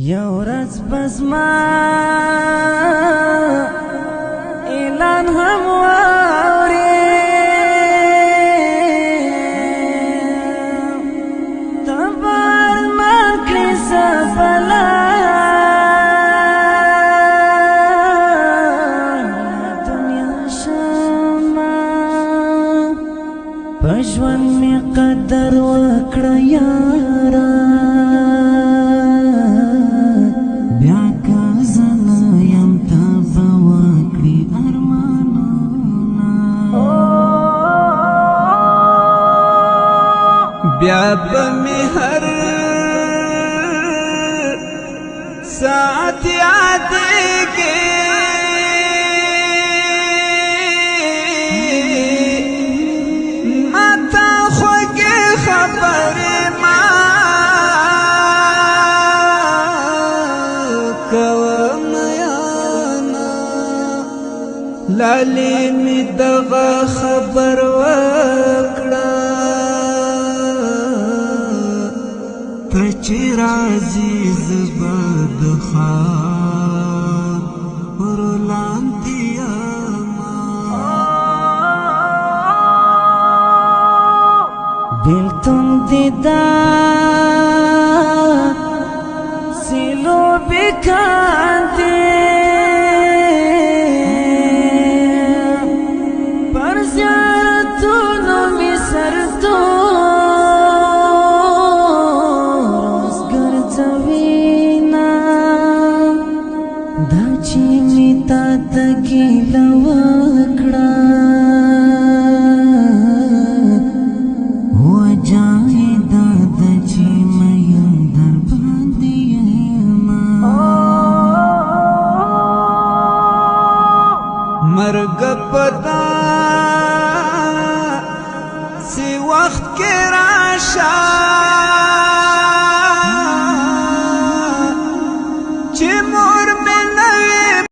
یو ورځ بزما اعلان هم واورې تبار مکړې سفلا دنیا شما په ژوند مې قدر وکړه یاره بیا بمی هر ساعت یادیږي ماته خوږې خبرې ما کوم یانا لالې مې دغه خبر وکړه چې راځي زبا د خار ورلاندې یما بېلتون دې دا سیلو بېکاندې پر زیارتونو مې سردون تکیلا وکړه وجای د چې مې در باندې ما مرګ پتا سی وخت کې راشه